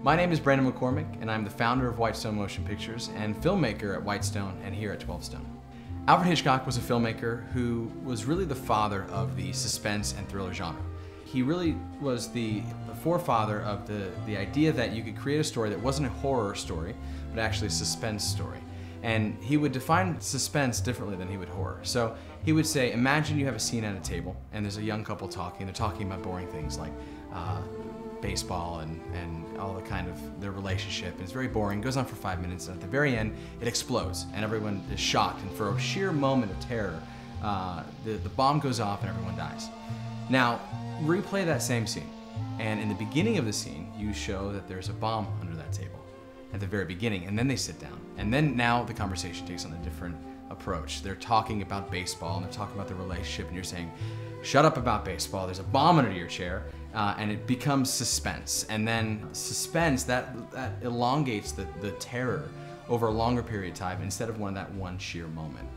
My name is Brandon McCormick, and I'm the founder of Whitestone Motion Pictures and filmmaker at Whitestone and here at 12 Stone. Alfred Hitchcock was a filmmaker who was really the father of the suspense and thriller genre. He really was the forefather of the idea that you could create a story that wasn't a horror story, but actually a suspense story. And he would define suspense differently than he would horror. So he would say, imagine you have a scene at a table and there's a young couple talking. They're talking about boring things like baseball and all the kind of their relationship. And it's very boring, goes on for 5 minutes, and at the very end, it explodes and everyone is shocked. And for a sheer moment of terror, the bomb goes off and everyone dies. Now, replay that same scene. And in the beginning of the scene, you show that there's a bomb under that table at the very beginning, and then they sit down. And then now the conversation takes on a different approach. They're talking about baseball and they're talking about the relationship, and you're saying, shut up about baseball, there's a bomb under your chair, and it becomes suspense. And then suspense, that elongates the terror over a longer period of time instead of that one sheer moment.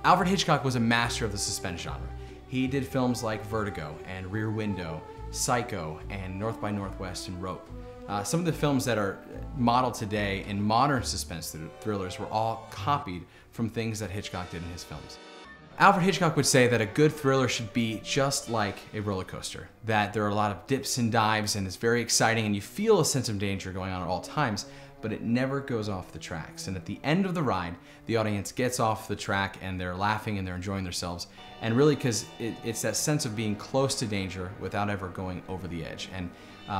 Alfred Hitchcock was a master of the suspense genre. He did films like Vertigo and Rear Window, Psycho, and North by Northwest and Rope. Some of the films that are modeled today in modern suspense thrillers were all copied from things that Hitchcock did in his films. Alfred Hitchcock would say that a good thriller should be just like a roller coaster, that there are a lot of dips and dives and it's very exciting and you feel a sense of danger going on at all times, but it never goes off the tracks. And at the end of the ride, the audience gets off the track and they're laughing and they're enjoying themselves. And really, because it's that sense of being close to danger without ever going over the edge. And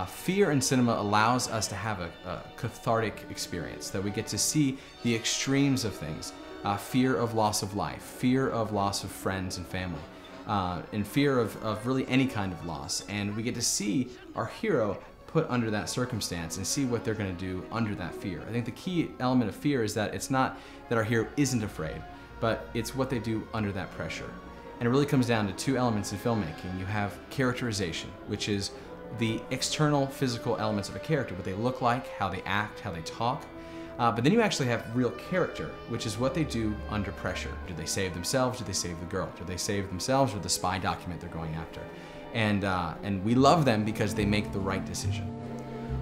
fear in cinema allows us to have a cathartic experience, that we get to see the extremes of things. Fear of loss of life, fear of loss of friends and family, and fear of really any kind of loss. And we get to see our hero put under that circumstance and see what they're going to do under that fear. I think the key element of fear is that it's not that our hero isn't afraid, but it's what they do under that pressure. And it really comes down to two elements in filmmaking. You have characterization, which is the external physical elements of a character, what they look like, how they act, how they talk. But then you actually have real character, which is what they do under pressure. Do they save themselves? Do they save the girl? Do they save themselves or the spy document they're going after? And we love them because they make the right decision.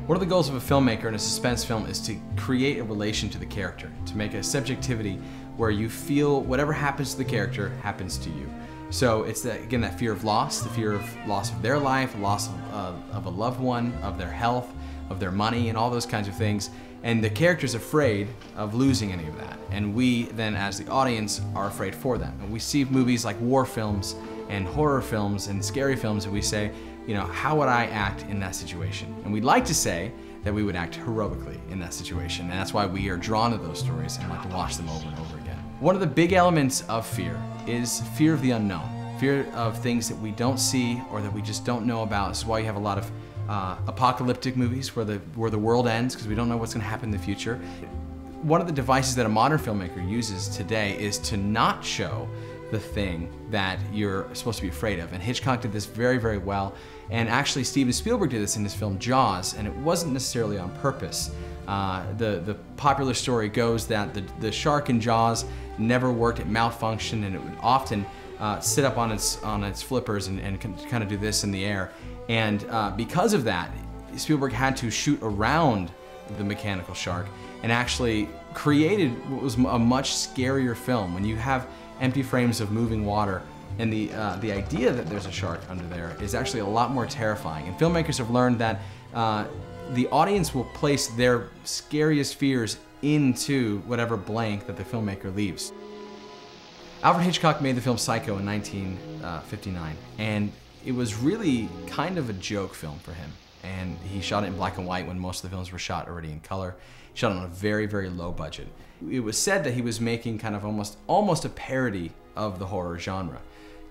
One of the goals of a filmmaker in a suspense film is to create a relation to the character, to make a subjectivity where you feel whatever happens to the character happens to you. So it's, again, that fear of loss, the fear of loss of their life, loss of a loved one, of their health, of their money, and all those kinds of things. And the character's afraid of losing any of that. And we then, as the audience, are afraid for them. And we see movies like war films and horror films and scary films, and we say, you know, how would I act in that situation? And we'd like to say that we would act heroically in that situation. And that's why we are drawn to those stories and like to watch them over and over again. One of the big elements of fear is fear of the unknown. Fear of things that we don't see or that we just don't know about. This is why you have a lot of apocalyptic movies where the world ends because we don't know what's going to happen in the future. One of the devices that a modern filmmaker uses today is to not show the thing that you're supposed to be afraid of. And Hitchcock did this very, very well. And actually Steven Spielberg did this in his film Jaws, and it wasn't necessarily on purpose. The popular story goes that the shark in Jaws never worked, it malfunctioned, and it would often sit up on its flippers and kind of do this in the air. And because of that, Spielberg had to shoot around the mechanical shark and actually created what was a much scarier film. When you have empty frames of moving water and the idea that there's a shark under there is actually a lot more terrifying. And filmmakers have learned that the audience will place their scariest fears into whatever blank that the filmmaker leaves. Alfred Hitchcock made the film Psycho in 1959, and it was really kind of a joke film for him. And he shot it in black and white when most of the films were shot already in color. He shot it on a very, very low budget. It was said that he was making kind of almost a parody of the horror genre.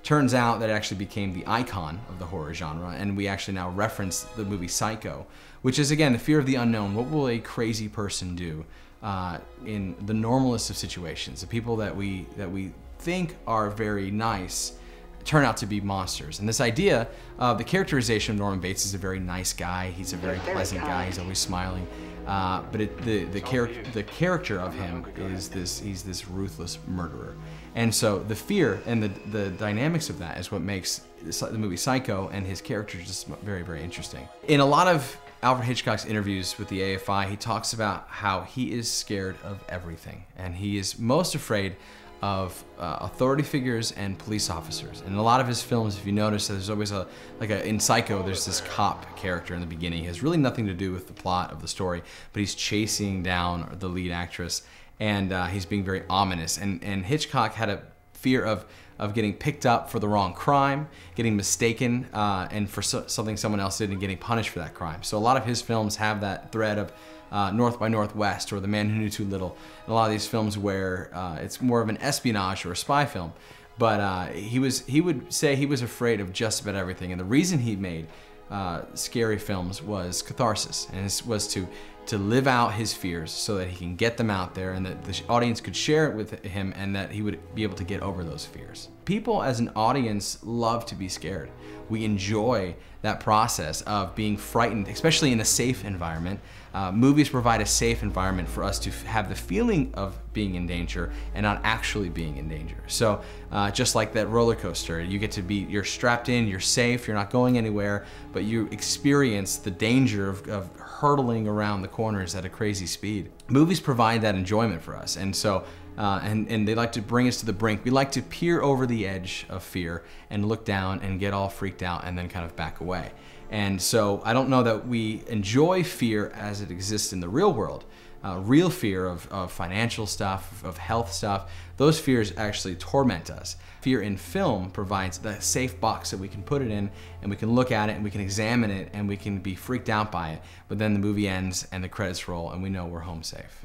Turns out that it actually became the icon of the horror genre, and we actually now reference the movie Psycho, which is, again, the fear of the unknown. What will a crazy person do in the normalest of situations? The people that we think are very nice turn out to be monsters. And this idea of the characterization of Norman Bates is a very nice guy. He's a very pleasant guy. He's always smiling. But the character of him is he's this ruthless murderer. And so the fear and the dynamics of that is what makes the movie Psycho and his character just very, very interesting. In a lot of Alfred Hitchcock's interviews with the AFI, he talks about how he is scared of everything, and he is most afraid of authority figures and police officers. And in a lot of his films, if you notice, there's always in Psycho, there's this cop character in the beginning. He has really nothing to do with the plot of the story, but he's chasing down the lead actress, and he's being very ominous. And Hitchcock had a fear of getting picked up for the wrong crime, getting mistaken, and for something someone else did and getting punished for that crime. So a lot of his films have that thread of North by Northwest or The Man Who Knew Too Little, and a lot of these films where it's more of an espionage or a spy film. But he would say he was afraid of just about everything, and the reason he made scary films was catharsis, and it was to live out his fears so that he can get them out there and that the audience could share it with him and that he would be able to get over those fears. People as an audience love to be scared. We enjoy that process of being frightened, especially in a safe environment. Movies provide a safe environment for us to have the feeling of being in danger and not actually being in danger. So just like that roller coaster, you're strapped in, you're safe, you're not going anywhere, but you experience the danger of hurtling around the corners at a crazy speed. Movies provide that enjoyment for us, and so and they like to bring us to the brink. We like to peer over the edge of fear and look down and get all freaked out and then kind of back away. And so I don't know that we enjoy fear as it exists in the real world. Real fear of financial stuff, of health stuff, those fears actually torment us. Fear in film provides that safe box that we can put it in and we can look at it and we can examine it and we can be freaked out by it. But then the movie ends and the credits roll and we know we're home safe.